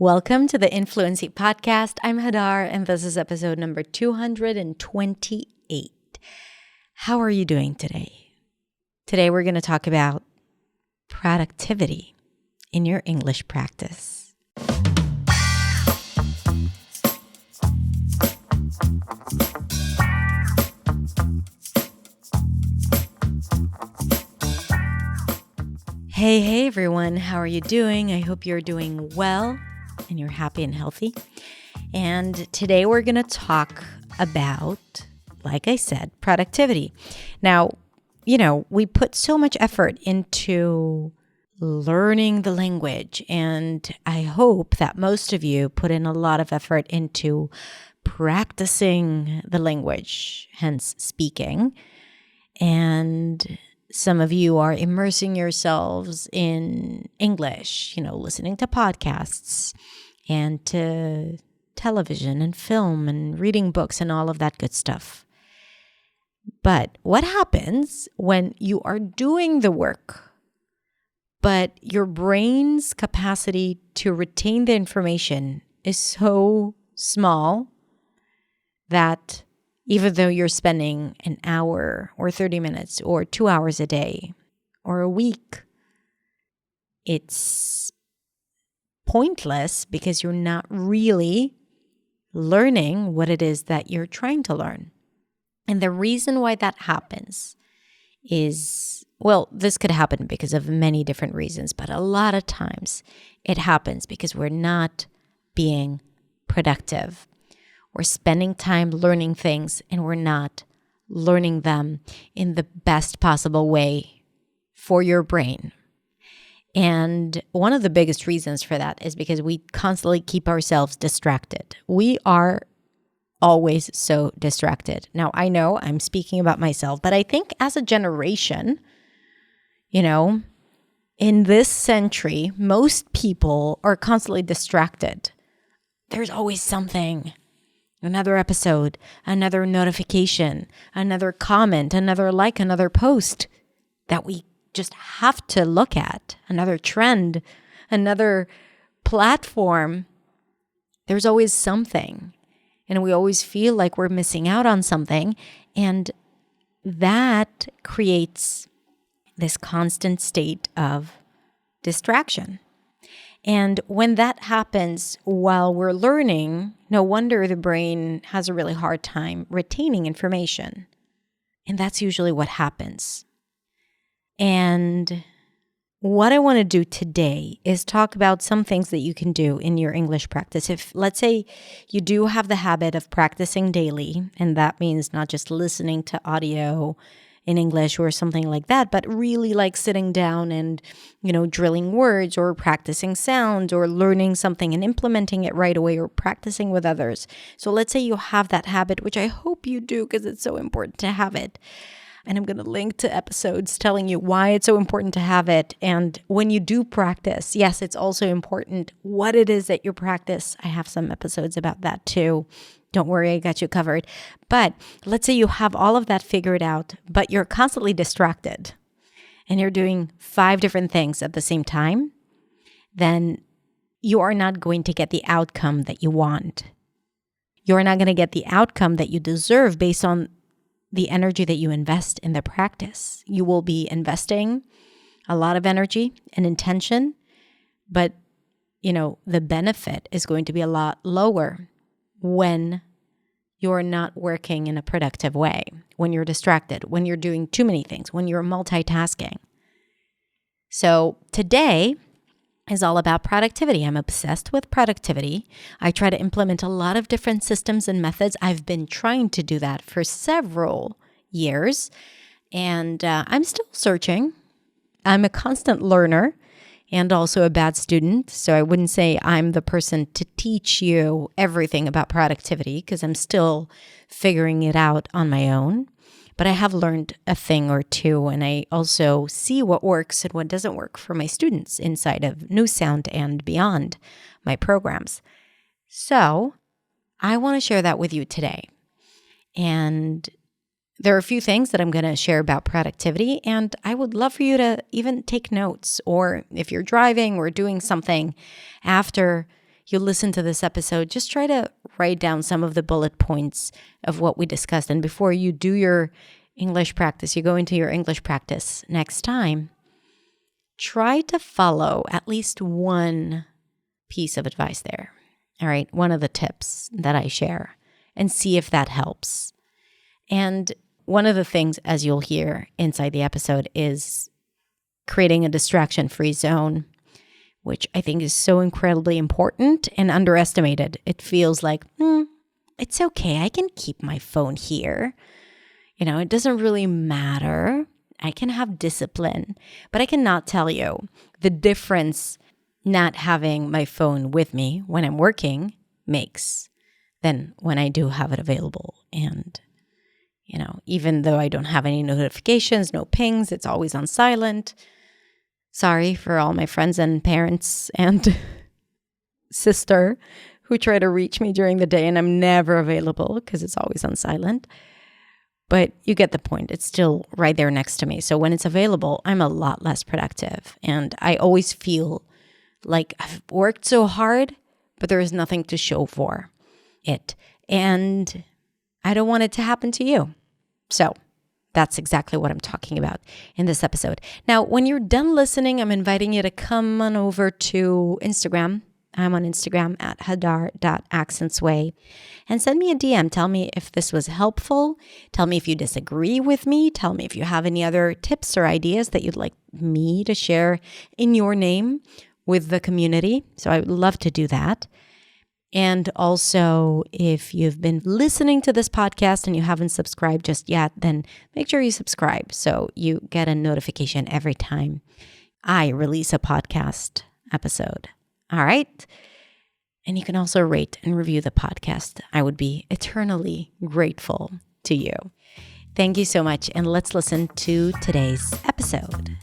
Welcome to the Influency Podcast. I'm Hadar, and this is episode number 228. How are you doing today? Today, we're going to talk about productivity in your English practice. Hey everyone. How are you doing? I hope you're doing well and you're happy and healthy. And today we're going to talk about, like I said, productivity. Now, we put so much effort into learning the language, and I hope that most of you put in a lot of effort into practicing the language, hence speaking. And some of you are immersing yourselves in English, listening to podcasts and to television and film and reading books and all of that good stuff. But what happens when you are doing the work, but your brain's capacity to retain the information is so small that even though you're spending an hour or 30 minutes or 2 hours a day or a week, it's pointless because you're not really learning what it is that you're trying to learn. And the reason why that happens is, this could happen because of many different reasons, but a lot of times it happens because we're not being productive. We're spending time learning things and we're not learning them in the best possible way for your brain. And one of the biggest reasons for that is because we constantly keep ourselves distracted. We are always so distracted. Now, I know I'm speaking about myself, but I think as a generation, in this century, most people are constantly distracted. There's always something. Another episode, another notification, another comment, another like, another post that we just have to look at, another trend, another platform. There's always something. And we always feel like we're missing out on something. And that creates this constant state of distraction. And when that happens while we're learning, no wonder the brain has a really hard time retaining information. And that's usually what happens. And what I want to do today is talk about some things that you can do in your English practice. If, let's say, you do have the habit of practicing daily, and that means not just listening to audio in English or something like that, but really like sitting down and, drilling words or practicing sounds or learning something and implementing it right away or practicing with others. So let's say you have that habit, which I hope you do because it's so important to have it. And I'm going to link to episodes telling you why it's so important to have it. And when you do practice, yes, it's also important what it is that you practice. I have some episodes about that too. Don't worry, I got you covered. But let's say you have all of that figured out, but you're constantly distracted and you're doing 5 different things at the same time, then you are not going to get the outcome that you want. You're not going to get the outcome that you deserve based on the energy that you invest in the practice. You will be investing a lot of energy and intention, but, the benefit is going to be a lot lower when you're not working in a productive way, when you're distracted, when you're doing too many things, when you're multitasking. So today is all about productivity. I'm obsessed with productivity. I try to implement a lot of different systems and methods. I've been trying to do that for several years, and I'm still searching. I'm a constant learner and also a bad student. So I wouldn't say I'm the person to teach you everything about productivity because I'm still figuring it out on my own. But I have learned a thing or two, and I also see what works and what doesn't work for my students inside of New Sound and beyond my programs. So I want to share that with you today. And there are a few things that I'm going to share about productivity, and I would love for you to even take notes, or if you're driving or doing something after you listen to this episode, just try to write down some of the bullet points of what we discussed. And before you do your English practice, you go into your English practice next time, try to follow at least one piece of advice there. All right, one of the tips that I share, and see if that helps. And one of the things, as you'll hear inside the episode, is creating a distraction-free zone, which I think is so incredibly important and underestimated. It feels like, it's okay, I can keep my phone here. It doesn't really matter. I can have discipline, but I cannot tell you the difference not having my phone with me when I'm working makes than when I do have it available. And, even though I don't have any notifications, no pings, it's always on silent. Sorry for all my friends and parents and sister who try to reach me during the day and I'm never available because it's always on silent. But you get the point. It's still right there next to me. So when it's available, I'm a lot less productive. And I always feel like I've worked so hard, but there is nothing to show for it. And I don't want it to happen to you. So that's exactly what I'm talking about in this episode. Now, when you're done listening, I'm inviting you to come on over to Instagram. I'm on Instagram at hadar.accentsway, and send me a DM. Tell me if this was helpful. Tell me if you disagree with me. Tell me if you have any other tips or ideas that you'd like me to share in your name with the community. So I would love to do that. And also, if you've been listening to this podcast and you haven't subscribed just yet, then make sure you subscribe so you get a notification every time I release a podcast episode. All right? And you can also rate and review the podcast. I would be eternally grateful to you. Thank you so much. And let's listen to today's episode.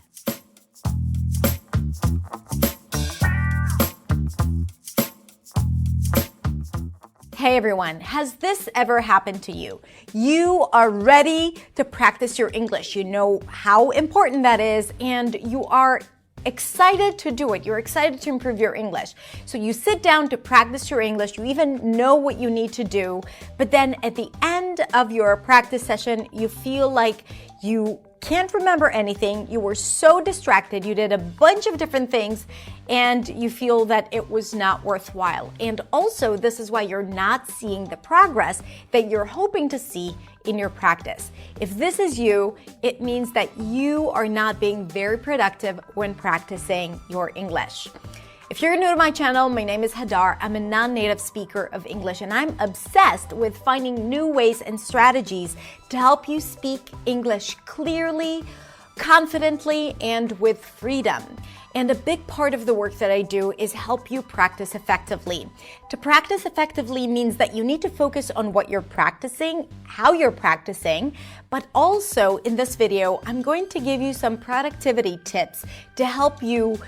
Hey everyone, has this ever happened to you? You are ready to practice your English. You know how important that is, and you are excited to do it. You're excited to improve your English. So you sit down to practice your English. You even know what you need to do. But then at the end of your practice session, you feel like you can't remember anything. You were so distracted. You did a bunch of different things and you feel that it was not worthwhile. And also, this is why you're not seeing the progress that you're hoping to see in your practice. If this is you, it means that you are not being very productive when practicing your English. If you're new to my channel, my name is Hadar. I'm a non-native speaker of English, and I'm obsessed with finding new ways and strategies to help you speak English clearly, confidently, and with freedom. And a big part of the work that I do is help you practice effectively. To practice effectively means that you need to focus on what you're practicing, how you're practicing, but also in this video, I'm going to give you some productivity tips to help you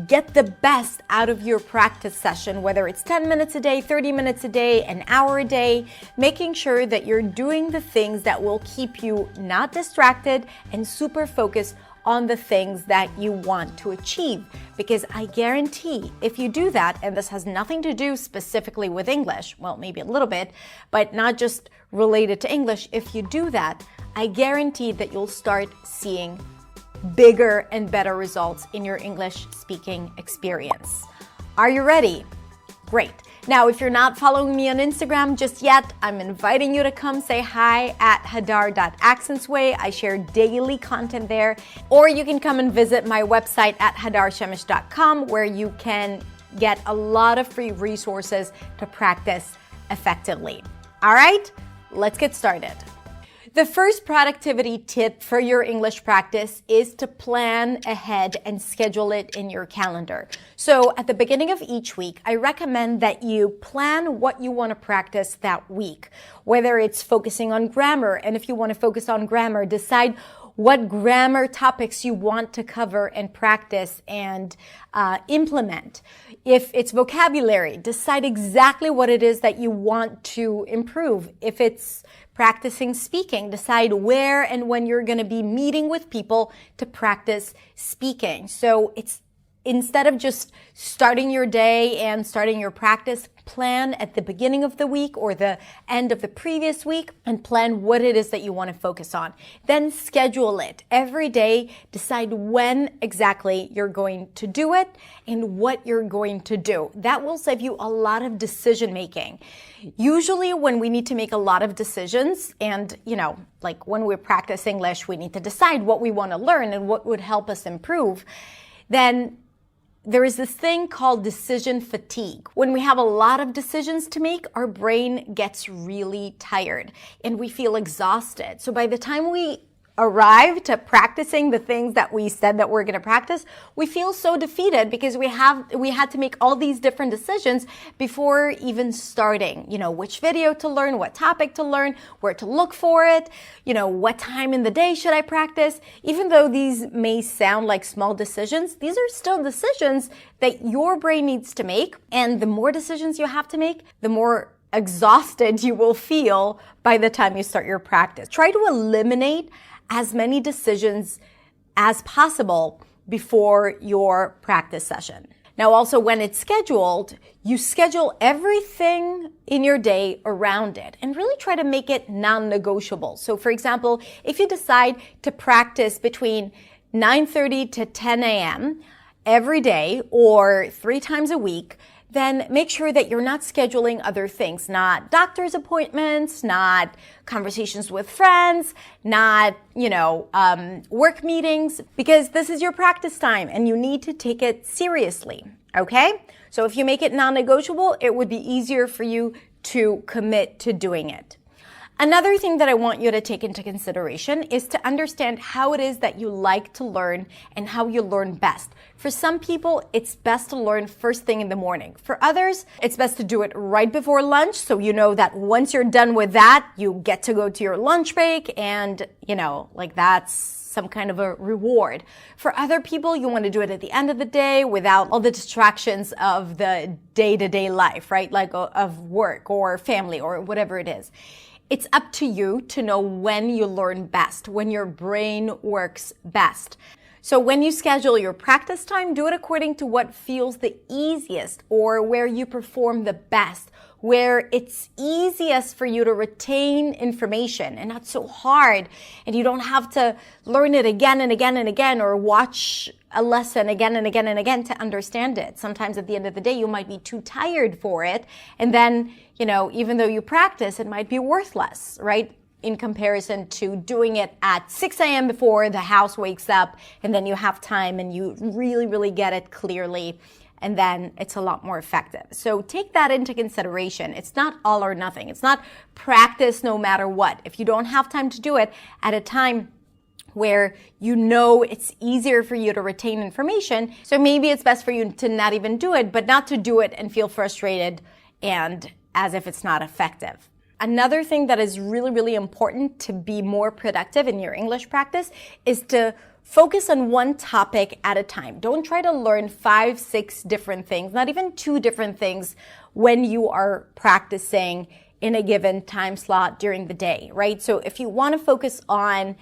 get the best out of your practice session, whether it's 10 minutes a day, 30 minutes a day, an hour a day, making sure that you're doing the things that will keep you not distracted and super focused on the things that you want to achieve. Because I guarantee if you do that, and this has nothing to do specifically with English, well, maybe a little bit, but not just related to English, if you do that, I guarantee that you'll start seeing bigger and better results in your English speaking experience. Are you ready? Great. Now, if you're not following me on Instagram just yet, I'm inviting you to come say hi at hadar.accentsway. I share daily content there. Or you can come and visit my website at hadarshemish.com, where you can get a lot of free resources to practice effectively. All right, let's get started. The first productivity tip for your English practice is to plan ahead and schedule it in your calendar. So at the beginning of each week, I recommend that you plan what you want to practice that week, whether it's focusing on grammar. And if you want to focus on grammar, decide what grammar topics you want to cover and practice and implement. If it's vocabulary, decide exactly what it is that you want to improve. If it's practicing speaking, decide where and when you're going to be meeting with people to practice speaking. So it's instead of just starting your day and starting your practice, plan at the beginning of the week or the end of the previous week and plan what it is that you want to focus on. Then schedule it every day. Decide when exactly you're going to do it and what you're going to do. That will save you a lot of decision making. Usually when we need to make a lot of decisions and, like when we practice English, we need to decide what we want to learn and what would help us improve. Then there is this thing called decision fatigue. When we have a lot of decisions to make, our brain gets really tired and we feel exhausted. So by the time we arrive to practicing the things that we said that we're going to practice, we feel so defeated because we had to make all these different decisions before even starting. Which video to learn, what topic to learn, where to look for it, what time in the day should I practice. Even though these may sound like small decisions, these are still decisions that your brain needs to make. And the more decisions you have to make, the more exhausted you will feel by the time you start your practice. Try to eliminate as many decisions as possible before your practice session. Now, also when it's scheduled, you schedule everything in your day around it and really try to make it non-negotiable. So for example, if you decide to practice between 9:30 to 10 a.m. every day or 3 times a week, then make sure that you're not scheduling other things, not doctor's appointments, not conversations with friends, not, work meetings, because this is your practice time and you need to take it seriously, okay? So if you make it non-negotiable, it would be easier for you to commit to doing it. Another thing that I want you to take into consideration is to understand how it is that you like to learn and how you learn best. For some people, it's best to learn first thing in the morning. For others, it's best to do it right before lunch, so you know that once you're done with that, you get to go to your lunch break and, that's some kind of a reward. For other people, you want to do it at the end of the day without all the distractions of the day-to-day life, right? Like of work or family or whatever it is. It's up to you to know when you learn best, when your brain works best. So when you schedule your practice time, do it according to what feels the easiest or where you perform the best, where it's easiest for you to retain information and not so hard, and you don't have to learn it again and again and again or watch a lesson again and again and again to understand it. Sometimes at the end of the day, you might be too tired for it, and then, even though you practice, it might be worthless, right? In comparison to doing it at 6 a.m. before the house wakes up, and then you have time and you really, really get it clearly, and then it's a lot more effective. So take that into consideration. It's not all or nothing. It's not practice no matter what. If you don't have time to do it at a time where it's easier for you to retain information, so maybe it's best for you to not even do it, but not to do it and feel frustrated and as if it's not effective. Another thing that is really, really important to be more productive in your English practice is to focus on one topic at a time. Don't try to learn 5, 6 different things, not even 2 different things when you are practicing in a given time slot during the day, right? So if you want to focus on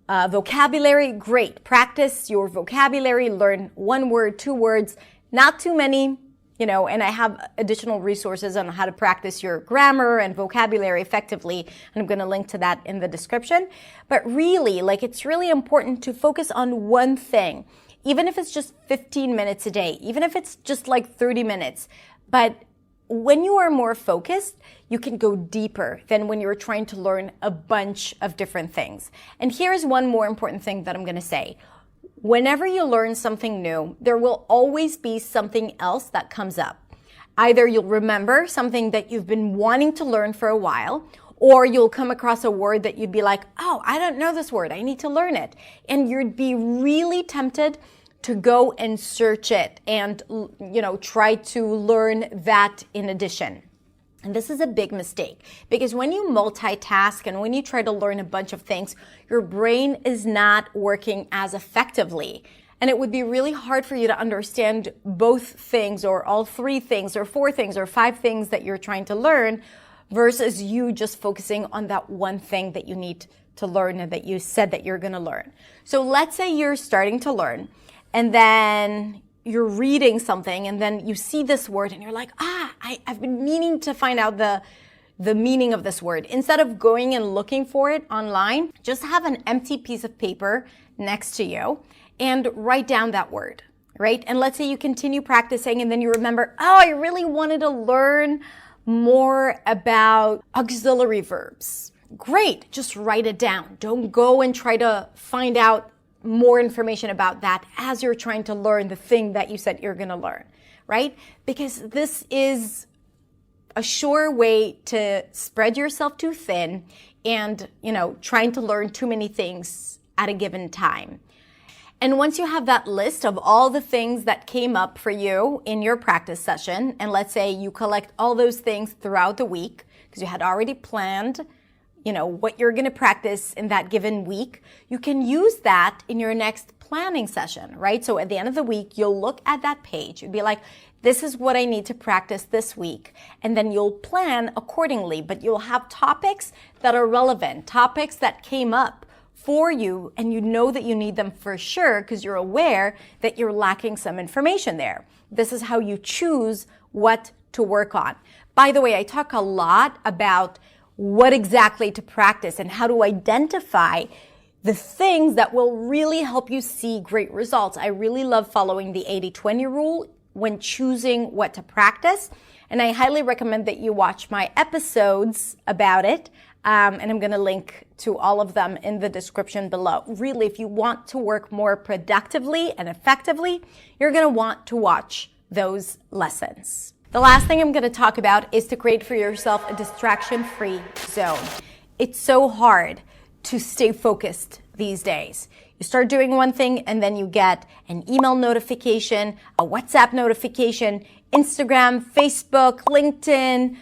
vocabulary, great. Practice your vocabulary, learn 1 word, 2 words, not too many. And I have additional resources on how to practice your grammar and vocabulary effectively, and I'm going to link to that in the description. But really, it's really important to focus on one thing, even if it's just 15 minutes a day, even if it's just 30 minutes. But when you are more focused, you can go deeper than when you're trying to learn a bunch of different things. And here's one more important thing that I'm going to say. Whenever you learn something new, there will always be something else that comes up. Either you'll remember something that you've been wanting to learn for a while, or you'll come across a word that you'd be like, oh, I don't know this word, I need to learn it. And you'd be really tempted to go and search it and, try to learn that in addition. And this is a big mistake because when you multitask and when you try to learn a bunch of things, your brain is not working as effectively. And it would be really hard for you to understand both things or all 3 things or 4 things or 5 things that you're trying to learn versus you just focusing on that one thing that you need to learn and that you said that you're going to learn. So let's say you're starting to learn and then you're reading something and then you see this word and you're like, I've been meaning to find out the meaning of this word. Instead of going and looking for it online, just have an empty piece of paper next to you and write down that word, right? And let's say you continue practicing and then you remember, I really wanted to learn more about auxiliary verbs. Great, just write it down. Don't go and try to find out more information about that as you're trying to learn the thing that you said you're going to learn, right? Because this is a sure way to spread yourself too thin and, trying to learn too many things at a given time. And once you have that list of all the things that came up for you in your practice session, and let's say you collect all those things throughout the week because you had already planned what you're going to practice in that given week, you can use that in your next planning session, right? So at the end of the week, you'll look at that page. You'd be like, this is what I need to practice this week. And then you'll plan accordingly, but you'll have topics that are relevant, topics that came up for you, and you know that you need them for sure because you're aware that you're lacking some information there. This is how you choose what to work on. By the way, I talk a lot about what exactly to practice and how to identify the things that will really help you see great results. I really love following the 80-20 rule when choosing what to practice. And I highly recommend that you watch my episodes about it. And I'm going to link to all of them in the description below. Really, if you want to work more productively and effectively, you're going to want to watch those lessons. The last thing I'm going to talk about is to create for yourself a distraction-free zone. It's so hard to stay focused these days. You start doing one thing and then you get an email notification, a WhatsApp notification, Instagram, Facebook, LinkedIn,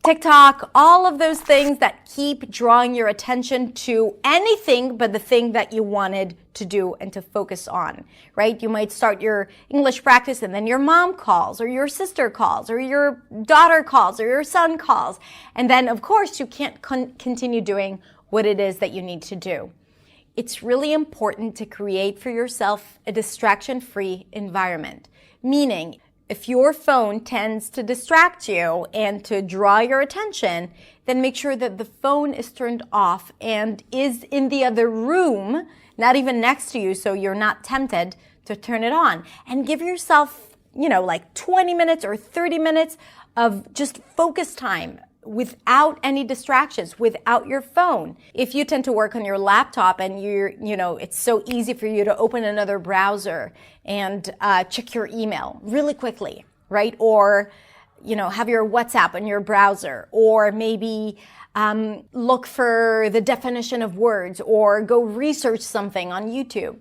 TikTok, all of those things that keep drawing your attention to anything but the thing that you wanted to do and to focus on, right? You might start your English practice and then your mom calls or your sister calls or your daughter calls or your son calls. And then, of course, you can't continue doing what it is that you need to do. It's really important to create for yourself a distraction-free environment, meaning if your phone tends to distract you and to draw your attention, then make sure that the phone is turned off and is in the other room, not even next to you, so you're not tempted to turn it on. And give yourself, like 20 minutes or 30 minutes of just focus time without any distractions, without your phone. If you tend to work on your laptop and it's so easy for you to open another browser and check your email really quickly, right? Or, have your WhatsApp on your browser, or maybe look for the definition of words or go research something on YouTube.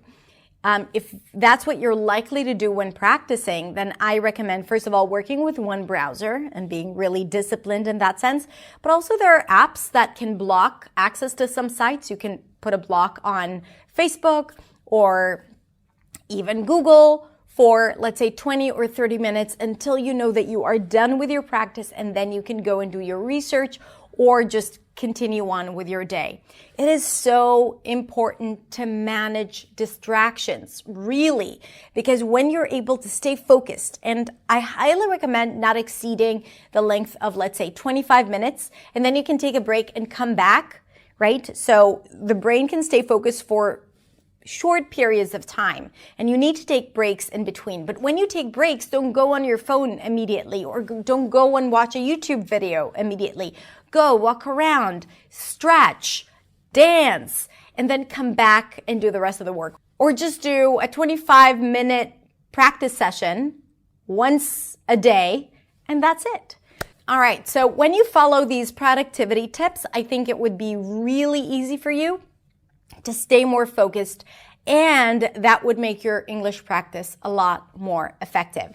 If that's what you're likely to do when practicing, then I recommend, first of all, working with one browser and being really disciplined in that sense. But also there are apps that can block access to some sites. You can put a block on Facebook or even Google for, let's say, 20 or 30 minutes until you know that you are done with your practice, and then you can go and do your research or just continue on with your day. It is so important to manage distractions, really, because when you're able to stay focused, and I highly recommend not exceeding the length of, let's say, 25 minutes, and then you can take a break and come back, right? So the brain can stay focused for short periods of time, and you need to take breaks in between. But when you take breaks, don't go on your phone immediately, or don't go and watch a YouTube video immediately. Go walk around, stretch, dance, and then come back and do the rest of the work. Or just do a 25-minute practice session once a day, and that's it. All right, so when you follow these productivity tips, I think it would be really easy for you to stay more focused, and that would make your English practice a lot more effective.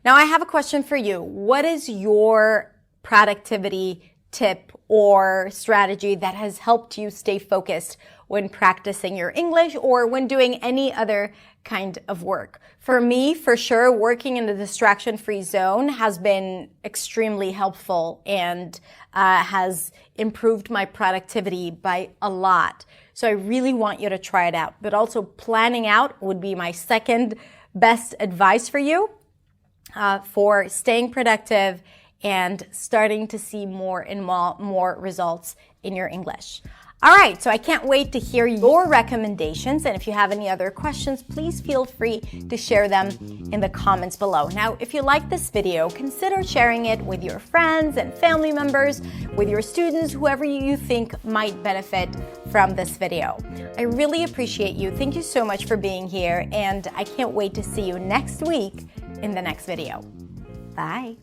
Now, I have a question for you. What is your productivity tip or strategy that has helped you stay focused when practicing your English or when doing any other kind of work? For me, for sure, working in the distraction-free zone has been extremely helpful and has improved my productivity by a lot. So I really want you to try it out. But also planning out would be my second best advice for you for staying productive and starting to see more and more results in your English. All right, so I can't wait to hear your recommendations. And if you have any other questions, please feel free to share them in the comments below. Now, if you like this video, consider sharing it with your friends and family members, with your students, whoever you think might benefit from this video. I really appreciate you. Thank you so much for being here. And I can't wait to see you next week in the next video. Bye.